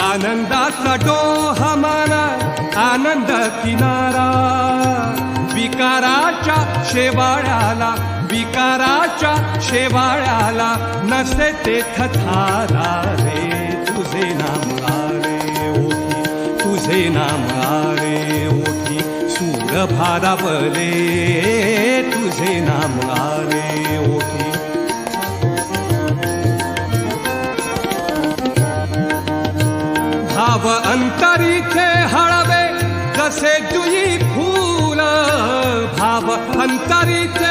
आनंदाचा डोहामाना आनंद किनारा, विकाराच्या शेवाळ्याला विकाराच्या शेवाळ्याला नसे तेथ थारा रे. तुझे नाम आरे ओठी, तुझे नाम आरे ओठी, सूर भारावले तुझे नाम आरे ओठी. भाव अंतरीचे हळवे जसे जुई फूल, भाव अंतरीचे